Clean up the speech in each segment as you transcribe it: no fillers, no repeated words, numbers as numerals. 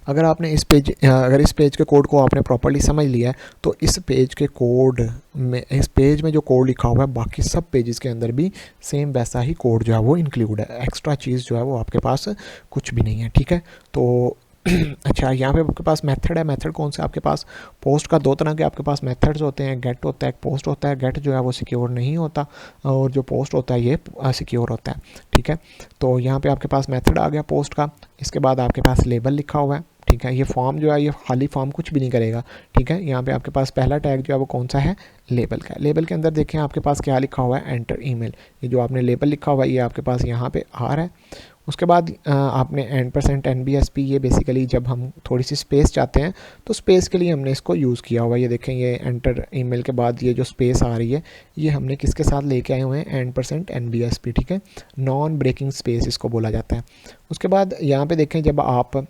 अगर आपने अगर इस पेज के कोड को आपने प्रॉपर्ली समझ लिया है तो इस पेज के कोड में, इस पेज में जो कोड लिखा हुआ है बाकी सब पेजेस के अंदर भी सेम वैसा ही कोड जो है वो इंक्लूड है। एक्स्ट्रा चीज़ जो है वो आपके पास कुछ भी नहीं है, ठीक है। तो अच्छा, यहाँ पे आपके पास मेथड है। मेथड कौन सा आपके पास? पोस्ट का दो तरह के आपके पास मेथड्स होते हैं, गेट होता है, पोस्ट होता है। गेट जो है वो सिक्योर नहीं होता और जो पोस्ट होता है ये सिक्योर होता है, ठीक है। तो यहाँ पे आपके पास मेथड आ गया पोस्ट का। इसके बाद आपके पास लेबल लिखा हुआ है, ठीक है। ये फॉर्म जो है ये खाली फॉर्म कुछ भी नहीं करेगा, ठीक है। यहाँ पे आपके पास पहला टैग जो है वो कौन सा है? लेबल का। लेबल के अंदर देखें आपके पास क्या लिखा हुआ है? Enter email. ये जो आपने लेबल लिखा हुआ है ये आपके पास यहाँ पे आ रहा है। उसके बाद आपने %NBSP, ये बेसिकली जब हम थोड़ी सी स्पेस चाहते हैं तो स्पेस के लिए हमने इसको यूज़ किया हुआ है। ये देखें, ये एंटर ईमेल के बाद ये जो स्पेस आ रही है ये हमने किसके साथ लेके आए हुए हैं? %NBSP, ठीक है। नॉन ब्रेकिंग स्पेस इसको बोला जाता है। उसके बाद यहाँ पे देखें, जब आप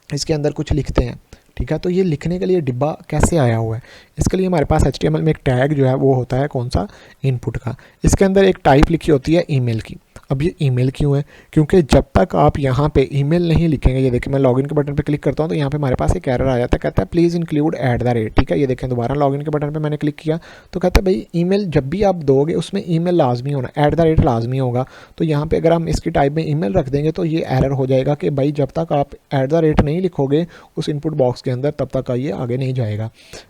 इसके अंदर कुछ लिखते हैं, ठीक है, तो ये लिखने के लिए डिब्बा कैसे आया हुआ है? इसके लिए हमारे पास HTML में एक टैग जो है वो होता है, कौन सा? इनपुट का। इसके अंदर एक टाइप लिखी होती है ईमेल की। अब ये ईमेल क्यों है? क्योंकि जब तक आप यहाँ पे ईमेल नहीं लिखेंगे, ये देखें मैं लॉगिन के बटन पे क्लिक करता हूँ तो यहाँ पे हमारे पास एक एरर आ जाता है, कहता है प्लीज़ इंक्लूड @, ठीक है। ये देखें दोबारा लॉगिन के बटन पे मैंने क्लिक किया तो कहता है भाई ईमेल जब भी आप दोगे उसमें ईमेल लाजमी होना, @ लाजमी होगा। तो यहाँ पे अगर हम इसकी टाइप में ईमेल रख देंगे तो ये एरर हो जाएगा कि भाई जब तक आप @ नहीं लिखोगे उस इनपुट बॉक्स के अंदर तब तक ये आगे नहीं जाएगा।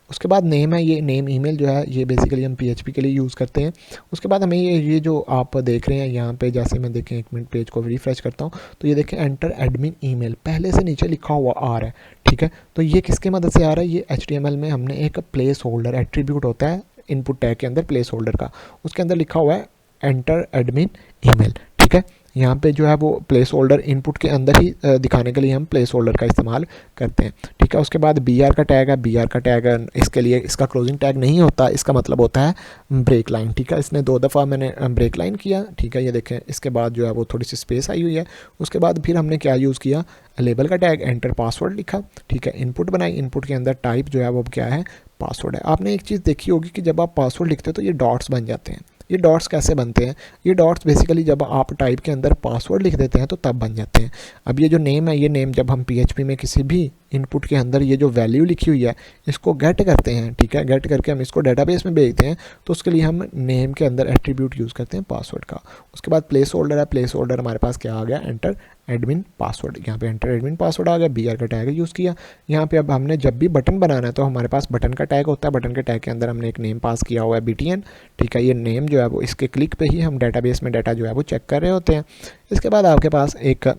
उसके बाद नेम है, ये नेम ईमेल जो है ये बेसिकली हम PHP के लिए यूज़ करते हैं। उसके बाद हमें ये जो आप देख रहे हैं यहाँ पे, जैसे मैं देखें 1 मिनट पेज को रिफ्रेश करता हूँ तो ये देखें एंटर एडमिन ईमेल पहले से नीचे लिखा हुआ आ रहा है, ठीक है। तो ये किसके मदद से आ रहा है? ये HTML में हमने एक प्लेस होल्डर एट्रीब्यूट होता है इनपुट टैग के अंदर, प्लेस होल्डर का, उसके अंदर लिखा हुआ है एंटर एडमिन ईमेल, ठीक है। यहाँ पे जो है वो प्लेस होल्डर इनपुट के अंदर ही दिखाने के लिए हम प्लेस होल्डर का इस्तेमाल करते हैं, ठीक है। उसके बाद BR का टैग है। BR का टैग इसके लिए इसका क्लोजिंग टैग नहीं होता, इसका मतलब होता है ब्रेक लाइन, ठीक है। इसने 2 दफ़ा मैंने ब्रेक लाइन किया, ठीक है। ये देखें इसके बाद जो है वो थोड़ी सी स्पेस आई हुई है। उसके बाद फिर हमने क्या यूज़ किया? लेबल का टैग, एंटर पासवर्ड लिखा, ठीक है। इनपुट बनाई, इनपुट के अंदर टाइप जो है वो क्या है? पासवर्ड है। आपने एक चीज़ देखी होगी कि जब आप पासवर्ड लिखते हो तो ये डॉट्स बन जाते हैं। ये डॉट्स कैसे बनते हैं? ये डॉट्स बेसिकली जब आप टाइप के अंदर पासवर्ड लिख देते हैं तो तब बन जाते हैं। अब ये जो नेम है, ये नेम जब हम PHP में किसी भी इनपुट के अंदर ये जो वैल्यू लिखी हुई है इसको गेट करते हैं, ठीक है। गेट करके हम इसको डेटाबेस में भेजते हैं तो उसके लिए हम नेम के अंदर एट्रीब्यूट यूज़ करते हैं पासवर्ड का। उसके बाद प्लेस होल्डर है। प्लेस होल्डर हमारे पास क्या आ गया? Enter admin password. यहाँ पे एंटर एडमिन पासवर्ड आ गया। BR का टैग यूज़ किया। यहाँ पे अब हमने जब भी बटन बनाना है तो हमारे पास बटन का टैग होता है। बटन के टैग के अंदर हमने एक नेम पास किया हुआ है BTN, ठीक है। ये नेम जो है वो इसके क्लिक पे ही हम डेटाबेस में डाटा जो है वो चेक कर रहे होते हैं। इसके बाद आपके पास एक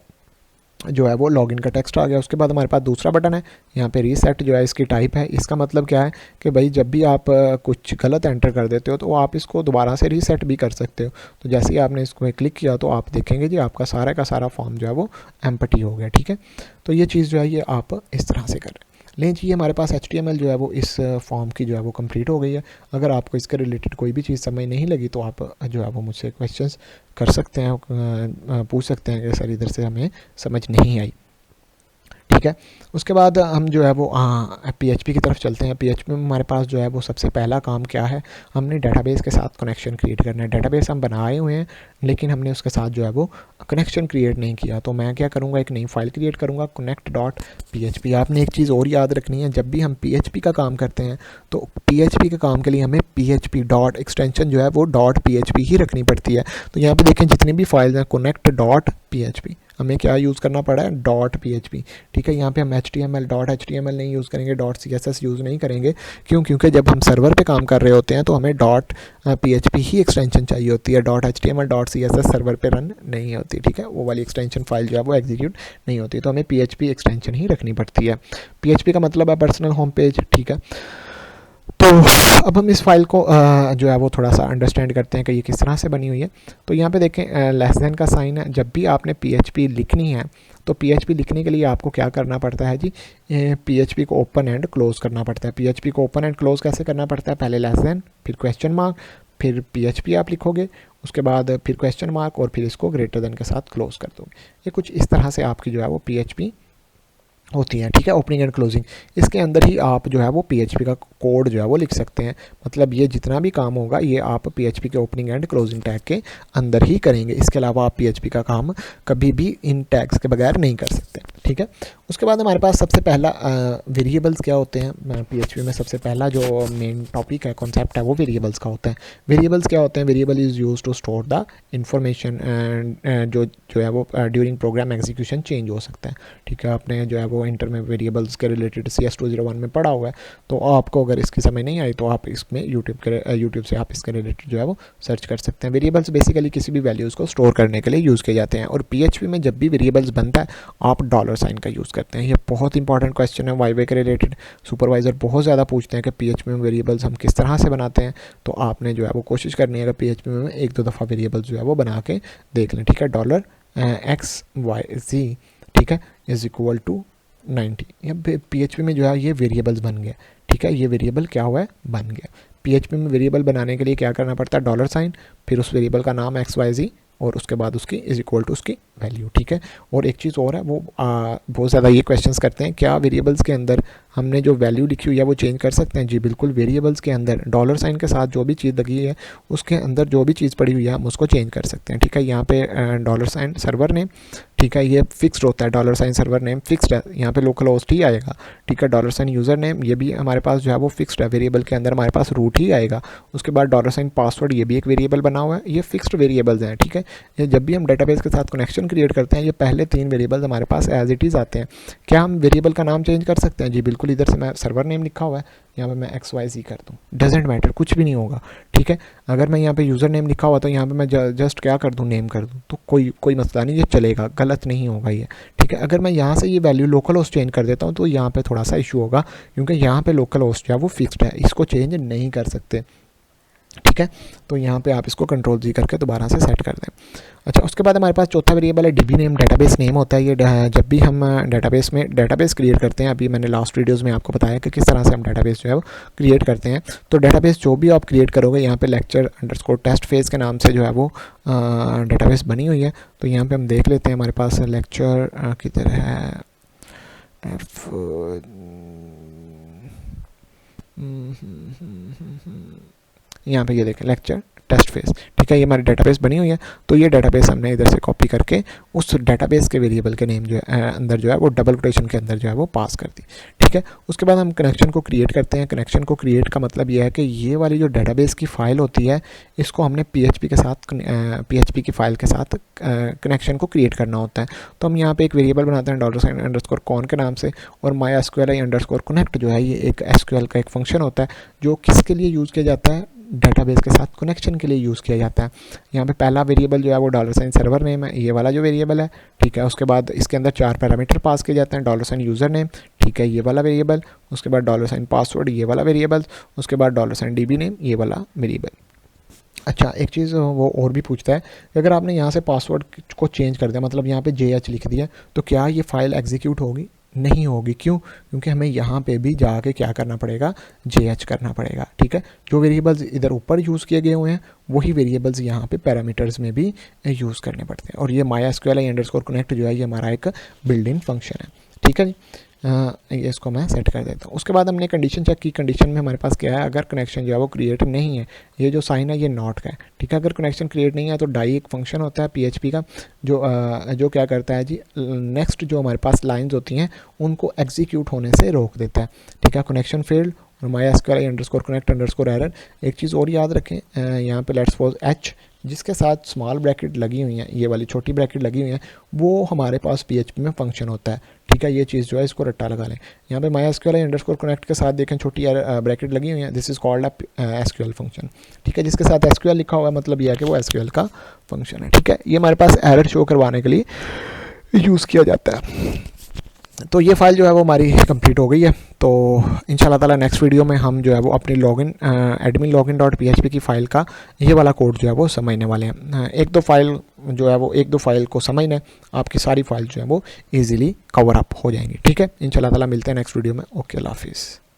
जो है वो लॉगिन का टेक्स्ट आ गया। उसके बाद हमारे पास दूसरा बटन है, यहाँ पे रीसेट जो है इसकी टाइप है। इसका मतलब क्या है कि भाई जब भी आप कुछ गलत एंटर कर देते हो तो आप इसको दोबारा से रीसेट भी कर सकते हो। तो जैसे ही आपने इसको क्लिक किया तो आप देखेंगे जी आपका सारा का सारा फॉर्म जो है वो एम्प्टी हो गया, ठीक है। तो ये चीज़ जो है ये आप इस तरह से करें। लें जी, हमारे पास HTML जो है वो इस फॉर्म की जो है वो कंप्लीट हो गई है। अगर आपको इसके रिलेटेड कोई भी चीज़ समझ नहीं लगी तो आप जो है वो मुझसे क्वेश्चंस कर सकते हैं, पूछ सकते हैं कि सर इधर से हमें समझ नहीं आई, ठीक है। उसके बाद हम जो है वो PHP की तरफ चलते हैं। PHP में हमारे पास जो है वो सबसे पहला काम क्या है? हमने डेटाबेस के साथ कनेक्शन क्रिएट करना है। डेटाबेस हम बनाए हुए हैं लेकिन हमने उसके साथ जो है वो कनेक्शन क्रिएट नहीं किया। तो मैं क्या करूँगा? एक नई फाइल क्रिएट करूँगा, connect.php। आपने एक चीज़ और याद रखनी है, जब भी हम PHP का काम करते हैं तो PHP के काम के लिए हमें PHP डॉट एक्सटेंशन जो है वो .php ही रखनी पड़ती है। तो यहाँ पर देखें जितनी भी फाइल्स हैं connect.php, हमें क्या यूज़ करना पड़ा है? .php, ठीक है। यहाँ पे हम .html नहीं यूज़ करेंगे, .css यूज़ नहीं करेंगे। क्यों? क्योंकि जब हम सर्वर पे काम कर रहे होते हैं तो हमें .php ही एक्सटेंशन चाहिए होती है। .html .css सर्वर पे रन नहीं होती, ठीक है। वो वाली एक्सटेंशन फाइल जो है वो एग्जीक्यूट नहीं होती, तो हमें PHP एक्सटेंशन ही रखनी पड़ती है। PHP का मतलब है पर्सनल होम पेज, ठीक है। तो अब हम इस फाइल को जो है वो थोड़ा सा अंडरस्टैंड करते हैं कि ये किस तरह से बनी हुई है। तो यहाँ पे देखें लेस देन का साइन है। जब भी आपने PHP लिखनी है तो PHP लिखने के लिए आपको क्या करना पड़ता है जी? PHP को ओपन एंड क्लोज़ करना पड़ता है। PHP को ओपन एंड क्लोज़ कैसे करना पड़ता है? पहले लेस देन, फिर क्वेश्चन मार्क, फिर PHP आप लिखोगे, उसके बाद फिर क्वेश्चन मार्क और फिर इसको ग्रेटर देन के साथ क्लोज़ कर दोगे। ये कुछ इस तरह से आपकी जो है वो PHP होती हैं, ठीक है, ओपनिंग एंड क्लोजिंग। इसके अंदर ही आप जो है वो PHP का कोड जो है वो लिख सकते हैं। मतलब ये जितना भी काम होगा ये आप PHP के ओपनिंग एंड क्लोजिंग टैग के अंदर ही करेंगे। इसके अलावा आप PHP का काम कभी भी इन टैग्स के बगैर नहीं कर सकते, ठीक है। उसके बाद हमारे पास सबसे पहला वेरिएबल्स क्या होते हैं। PHP में सबसे पहला जो मेन टॉपिक है, कॉन्सेप्ट है, वो वेरिएबल्स का होता है। वेरिएबल्स क्या होते हैं? Variable is use to store the information and जो है वो ड्यूरिंग प्रोग्राम एग्जीक्यूशन चेंज हो सकता है, ठीक है। आपने जो है वो इंटर में वेरिएबल्स के रिलेटेड CS201 में पढ़ा हुआ है, तो आपको अगर इसकी समझ नहीं आई तो आप इसमें यूट्यूब से आप इसके रिलेटेड जो है वो सर्च कर सकते हैं। वेरिएबल्स बेसिकली किसी भी वैल्यूज़ को स्टोर करने के लिए यूज़ किए जाते हैं, और PHP में जब भी वेरिएबल्स बनता है आप $साइन का यूज़ करते हैं। ये बहुत इंपॉर्टेंट क्वेश्चन है वाई के रिलेटेड। सुपरवाइज़र बहुत ज़्यादा पूछते हैं कि PHP में वेरिएबल्स हम किस तरह से बनाते हैं, तो आपने जो है वो कोशिश करनी है कि PHP में 1-2 दफ़ा वेरिएबल्स जो है वो बना के देख लें, ठीक है। $XYZ, ठीक है, इज़ इक्वल टू 90। या PHP में जो है ये वेरिएबल्स बन गया, ठीक है। ये वेरिएबल क्या हुआ है? बन गया। PHP में वेरिएबल बनाने के लिए क्या करना पड़ता है? $साइन, फिर उस वेरिएबल का नाम XYZ, और उसके बाद उसकी इज इक्वल टू उसकी वैल्यू, ठीक है। और एक चीज़ और है, वो बहुत ज़्यादा ये क्वेश्चंस करते हैं, क्या वेरिएबल्स के अंदर हमने जो वैल्यू लिखी हुई है वो चेंज कर सकते हैं? जी बिल्कुल, वेरिएबल्स के अंदर $साइन के साथ जो भी चीज़ लगी है उसके अंदर जो भी चीज़ पड़ी हुई है हम उसको चेंज कर सकते हैं, ठीक है। यहाँ पे $साइन सर्वर नेम, ठीक है, ये फिक्स्ड होता है। $साइन सर्वर नेम फिक्स्ड है, यहाँ पे लोकल होस्ट ही आएगा, ठीक है। $साइन यूज़र नेम, ये भी हमारे पास जो है वो फिक्स्ड है, वेरिएबल के अंदर हमारे पास रूट ही आएगा। उसके बाद $साइन पासवर्ड, ये भी एक वेरिएबल बना हुआ है, ये फिक्स्ड वेरिएबल्स हैं, ठीक है। ये जब भी हम डेटाबेस के साथ कनेक्शन क्रिएट करते हैं, ये पहले 3 वेरिएबल्स हमारे पास एज इट इज़ आते हैं। क्या हम वेरिएबल का नाम चेंज कर सकते हैं? जी बिल्कुल, इधर से मैं सर्वर नेम लिखा हुआ है, यहाँ पे मैं XYZ कर दूँ, डजेंट मैटर, कुछ भी नहीं होगा, ठीक है। अगर मैं यहाँ पे यूज़र नेम लिखा हुआ तो यहाँ पे मैं जस्ट क्या कर दूँ? नेम कर दूँ, तो कोई मसला नहीं, ये चलेगा, गलत नहीं होगा ये, ठीक है। अगर मैं यहाँ से ये वैल्यू लोकल होस्ट चेंज कर देता हूँ तो यहाँ पे थोड़ा सा इशू होगा, क्योंकि यहाँ पे लोकल होस्ट जो है वो फिक्स्ड है, इसको चेंज नहीं कर सकते, ठीक है। तो यहाँ पे आप इसको Ctrl+G करके दोबारा से सेट कर दें। अच्छा, उसके बाद हमारे पास चौथा वेरिएबल है DB नेम, डेटाबेस नेम होता है। ये जब भी हम डेटाबेस क्रिएट करते हैं, अभी मैंने लास्ट वीडियोस में आपको बताया कि किस तरह से हम डेटाबेस जो है वो क्रिएट करते हैं। तो डेटाबेस जो भी आप क्रिएट करोगे, यहाँ पे lecture_test phase के नाम से जो है वो डेटाबेस बनी हुई है। तो यहाँ पर हम देख लेते हैं, हमारे पास लेक्चर किधर है, यहाँ पे ये देखें लेक्चर टेस्ट फेस, ठीक है, ये हमारी डेटाबेस बनी हुई है। तो ये डेटाबेस हमने इधर से कॉपी करके उस डेटाबेस के वेरिएबल के नेम जो है अंदर जो है वो डबल कोटेशन के अंदर जो है वो पास कर दी, ठीक है। उसके बाद हम कनेक्शन को क्रिएट करते हैं। कनेक्शन को क्रिएट का मतलब ये है कि ये वाली जो डेटाबेस की फ़ाइल होती है, इसको हमने PHP के साथ PHP की फ़ाइल के साथ कनेक्शन को क्रिएट करना होता है। तो हम यहाँ पे एक वेरिएबल बनाते हैं $_con के नाम से, और MySQLi_connect जो है ये एक SQL का एक फंक्शन होता है जो किसके लिए यूज़ किया जाता है? डेटाबेस के साथ कनेक्शन के लिए यूज़ किया जाता है। यहाँ पे पहला वेरिएबल जो है वो $साइन सर्वर नेम है, ये वाला जो वेरिएबल है, ठीक है। उसके बाद इसके अंदर 4 पैरामीटर पास किए जाते हैं, $साइन यूज़र नेम, ठीक है, ये वाला वेरिएबल, उसके बाद $साइन पासवर्ड, ये वाला वेरिएबल, उसके बाद $साइन DB नेम, ये वाला वेरिएबल। अच्छा, एक चीज़ वो और भी पूछता है कि अगर आपने यहाँ से पासवर्ड को चेंज कर दिया, मतलब यहाँ पे JH लिख दिया, तो क्या ये फ़ाइल एग्जीक्यूट होगी? नहीं होगी। क्यों? क्योंकि हमें यहाँ पे भी जाके क्या करना पड़ेगा? JH करना पड़ेगा, ठीक है। जो वेरिएबल्स इधर ऊपर यूज़ किए गए हुए हैं वही वेरिएबल्स यहाँ पे पैरामीटर्स में भी यूज़ करने पड़ते हैं। और ये MySQLi_connect जो है ये हमारा एक बिल्ड-इन फंक्शन है, ठीक है जी। ये इसको मैं सेट कर देता हूँ। उसके बाद हमने कंडीशन चेक की। कंडीशन में हमारे पास क्या है? अगर कनेक्शन जो है वो क्रिएट नहीं है, ये जो साइन है ये नॉट का है, ठीक है। अगर कनेक्शन क्रिएट नहीं है तो डाई एक फंक्शन होता है PHP का जो क्या करता है जी, नेक्स्ट जो हमारे पास लाइंस होती हैं उनको एग्जीक्यूट होने से रोक देता है, ठीक है। कनेक्शन फेल्ड और MySQLi_connect_error। एक चीज़ और याद रखें, यहाँ पे लेट्स सपोज H जिसके साथ स्मॉल ब्रैकेट लगी हुई हैं, ये वाली छोटी ब्रैकेट लगी हुई हैं, वो हमारे पास PHP में फंक्शन होता है, ठीक है। ये चीज़ जो है इसको रट्टा लगा लें। यहाँ पे MySQLi_connect के साथ देखें छोटी ब्रैकेट लगी हुई है, this is called SQL function, ठीक है। जिसके साथ SQL लिखा हुआ है मतलब यह है कि वो SQL का फंक्शन है, ठीक है। ये हमारे पास एरर शो करवाने के लिए यूज़ किया जाता है। तो ये फाइल जो है वो हमारी कंप्लीट हो गई है। तो इंशाल्लाह ताला नेक्स्ट वीडियो में हम जो है वो अपनी admin_login.php की फ़ाइल का ये वाला कोड जो है वो समझने वाले हैं। एक दो फाइल को समझने आपकी सारी फाइल जो है वो इजीली कवर अप हो जाएंगी, ठीक है। इंशाल्लाह ताला मिलते हैं नेक्स्ट वीडियो में। ओके, अल्लाह हाफिज़।